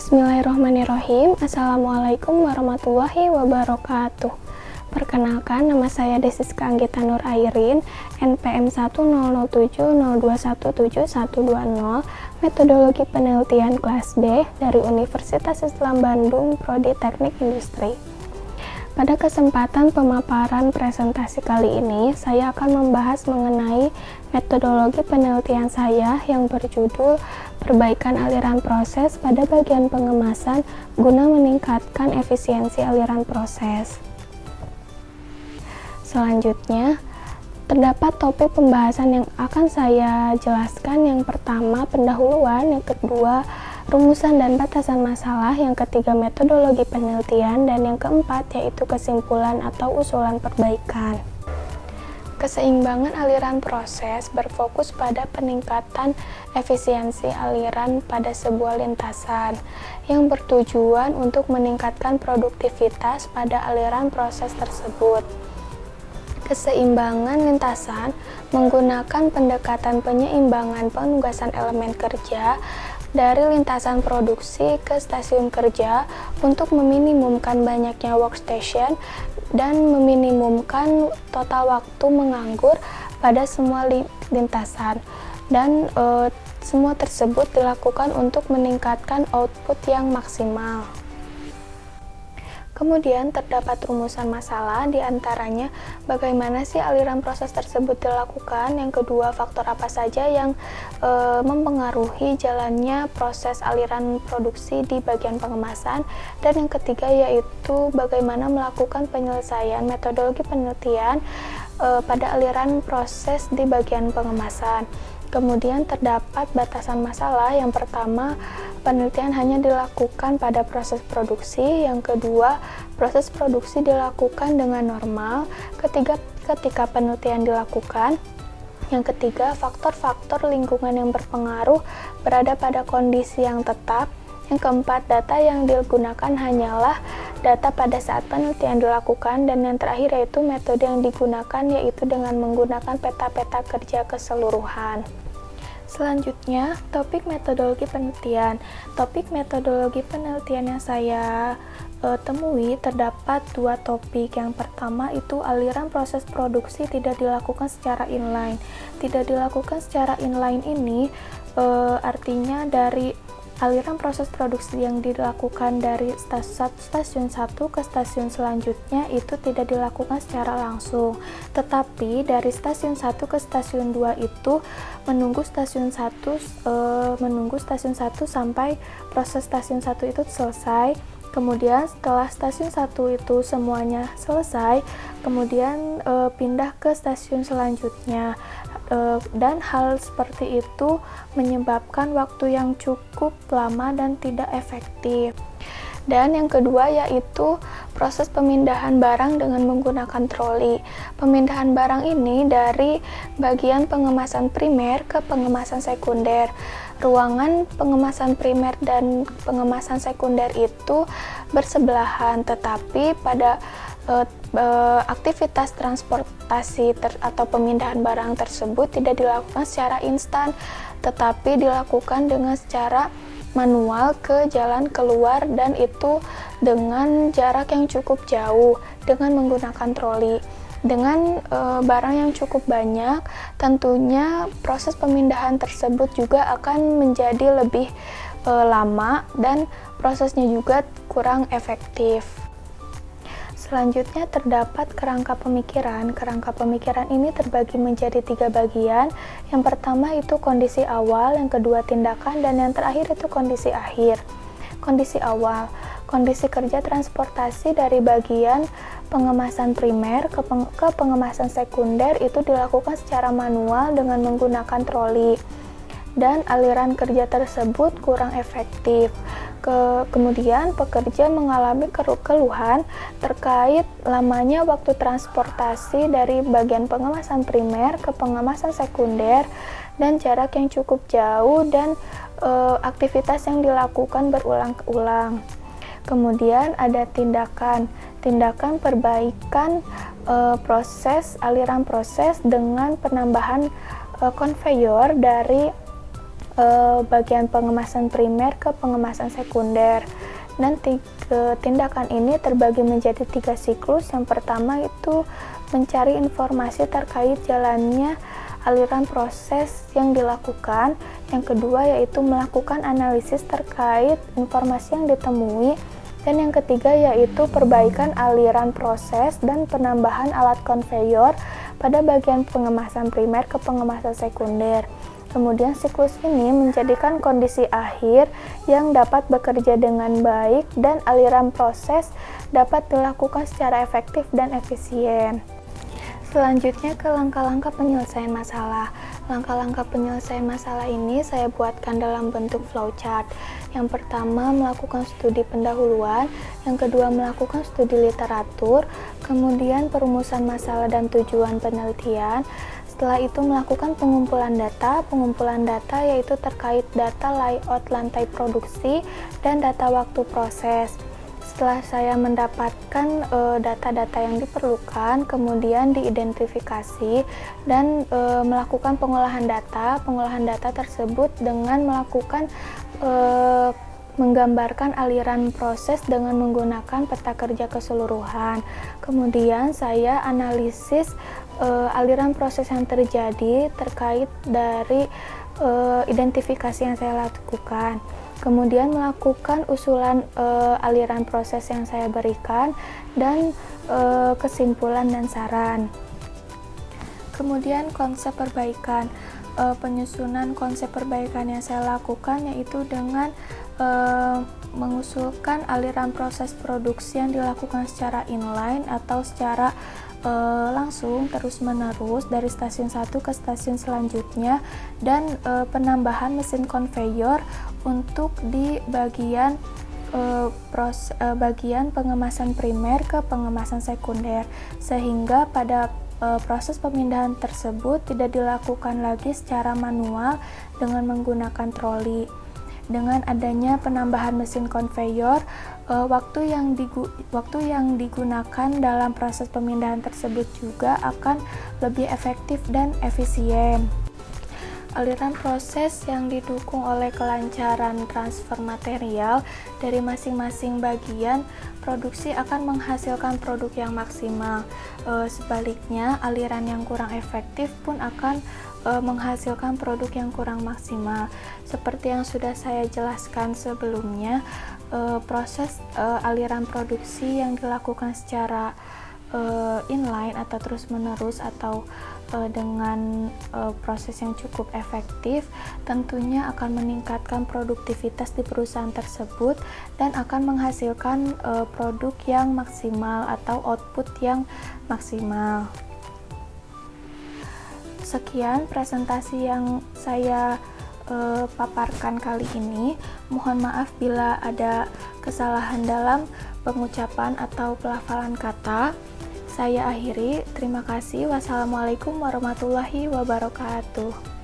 Bismillahirrahmanirrahim. Assalamualaikum warahmatullahi wabarakatuh. Perkenalkan, nama saya Desiska Anggita Nur Airin, NPM 10070217120, metodologi penelitian kelas B dari Universitas Islam Bandung, Prodi Teknik Industri. Pada kesempatan pemaparan presentasi kali ini, saya akan membahas mengenai metodologi penelitian saya yang berjudul Perbaikan Aliran Proses pada bagian pengemasan guna meningkatkan efisiensi aliran proses. Selanjutnya, terdapat topik pembahasan yang akan saya jelaskan. Yang pertama, pendahuluan, yang kedua, rumusan dan batasan masalah, yang ketiga, metodologi penelitian, dan yang keempat yaitu kesimpulan atau usulan perbaikan. Keseimbangan aliran proses berfokus pada peningkatan efisiensi aliran pada sebuah lintasan yang bertujuan untuk meningkatkan produktivitas pada aliran proses tersebut. Keseimbangan lintasan menggunakan pendekatan penyeimbangan penugasan elemen kerja dari lintasan produksi ke stasiun kerja untuk meminimumkan banyaknya workstation dan meminimumkan total waktu menganggur pada semua lintasan, dan semua tersebut dilakukan untuk meningkatkan output yang maksimal. Kemudian terdapat rumusan masalah, diantaranya bagaimana sih aliran proses tersebut dilakukan, yang kedua faktor apa saja yang mempengaruhi jalannya proses aliran produksi di bagian pengemasan, dan yang ketiga yaitu bagaimana melakukan penyelesaian metodologi penelitian pada aliran proses di bagian pengemasan. Kemudian terdapat batasan masalah. Yang pertama, penelitian hanya dilakukan pada proses produksi. Yang kedua, proses produksi dilakukan dengan normal. Ketiga, ketika penelitian dilakukan. Yang ketiga, faktor-faktor lingkungan yang berpengaruh berada pada kondisi yang tetap. Yang keempat, data yang digunakan hanyalah data pada saat penelitian dilakukan. Dan yang terakhir yaitu metode yang digunakan, yaitu dengan menggunakan peta-peta kerja keseluruhan. Selanjutnya, topik metodologi penelitian. Topik metodologi penelitian yang saya temui terdapat dua topik. Yang pertama itu aliran proses produksi tidak dilakukan secara inline. Tidak dilakukan secara inline ini artinya dari aliran proses produksi yang dilakukan dari stasiun 1 ke stasiun selanjutnya itu tidak dilakukan secara langsung, tetapi dari stasiun 1 ke stasiun 2 itu menunggu stasiun 1 sampai proses stasiun 1 itu selesai. Kemudian setelah stasiun 1 itu semuanya selesai, kemudian pindah ke stasiun selanjutnya. Dan hal seperti itu menyebabkan waktu yang cukup lama dan tidak efektif. Dan yang kedua yaitu proses pemindahan barang dengan menggunakan troli. Pemindahan barang ini dari bagian pengemasan primer ke pengemasan sekunder. Ruangan pengemasan primer dan pengemasan sekunder itu bersebelahan, tetapi pada aktivitas transportasi atau pemindahan barang tersebut tidak dilakukan secara instan, tetapi dilakukan dengan secara manual ke jalan keluar, dan itu dengan jarak yang cukup jauh dengan menggunakan troli. Dengan barang yang cukup banyak, tentunya proses pemindahan tersebut juga akan menjadi lebih lama dan prosesnya juga kurang efektif. Selanjutnya terdapat kerangka pemikiran. Kerangka pemikiran ini terbagi menjadi 3 bagian. Yang pertama itu kondisi awal, yang kedua tindakan, dan yang terakhir itu kondisi akhir. Kondisi awal, kondisi kerja transportasi dari bagian pengemasan primer ke pengemasan sekunder itu dilakukan secara manual dengan menggunakan troli, dan aliran kerja tersebut kurang efektif. Kemudian pekerja mengalami keluhan terkait lamanya waktu transportasi dari bagian pengemasan primer ke pengemasan sekunder dan jarak yang cukup jauh, dan aktivitas yang dilakukan berulang-ulang. Kemudian ada tindakan perbaikan aliran proses dengan penambahan konveyor dari bagian pengemasan primer ke pengemasan sekunder. Dan tindakan ini terbagi menjadi 3 siklus. Yang pertama itu mencari informasi terkait jalannya aliran proses yang dilakukan. Yang kedua yaitu melakukan analisis terkait informasi yang ditemui. Dan yang ketiga yaitu perbaikan aliran proses dan penambahan alat konveyor pada bagian pengemasan primer ke pengemasan sekunder. Kemudian siklus ini menjadikan kondisi akhir yang dapat bekerja dengan baik dan aliran proses dapat dilakukan secara efektif dan efisien. Selanjutnya ke langkah-langkah penyelesaian masalah. Langkah-langkah penyelesaian masalah ini saya buatkan dalam bentuk flowchart. Yang pertama melakukan studi pendahuluan, yang kedua melakukan studi literatur, kemudian perumusan masalah dan tujuan penelitian. Setelah itu melakukan pengumpulan data yaitu terkait data layout lantai produksi dan data waktu proses. Setelah saya mendapatkan data-data yang diperlukan, kemudian diidentifikasi dan melakukan pengolahan data. Pengolahan data tersebut dengan melakukan menggambarkan aliran proses dengan menggunakan peta kerja keseluruhan. Kemudian saya analisis aliran proses yang terjadi terkait dari identifikasi yang saya lakukan. Kemudian melakukan usulan aliran proses yang saya berikan dan kesimpulan dan saran. Kemudian konsep perbaikan. Penyusunan konsep perbaikan yang saya lakukan yaitu dengan mengusulkan aliran proses produksi yang dilakukan secara inline atau secara langsung terus-menerus dari stasiun 1 ke stasiun selanjutnya, dan penambahan mesin konveyor untuk di bagian bagian pengemasan primer ke pengemasan sekunder, sehingga pada proses pemindahan tersebut tidak dilakukan lagi secara manual dengan menggunakan troli. Dengan adanya penambahan mesin konveyor, waktu yang digunakan dalam proses pemindahan tersebut juga akan lebih efektif dan efisien. Aliran proses yang didukung oleh kelancaran transfer material dari masing-masing bagian produksi akan menghasilkan produk yang maksimal. Sebaliknya, aliran yang kurang efektif pun akan menghasilkan produk yang kurang maksimal. Seperti yang sudah saya jelaskan sebelumnya, proses aliran produksi yang dilakukan secara inline atau terus-menerus atau dengan proses yang cukup efektif tentunya akan meningkatkan produktivitas di perusahaan tersebut dan akan menghasilkan produk yang maksimal atau output yang maksimal. Sekian presentasi yang saya paparkan kali ini. Mohon maaf bila ada kesalahan dalam pengucapan atau pelafalan kata. Saya akhiri. Terima kasih. Wassalamualaikum warahmatullahi wabarakatuh.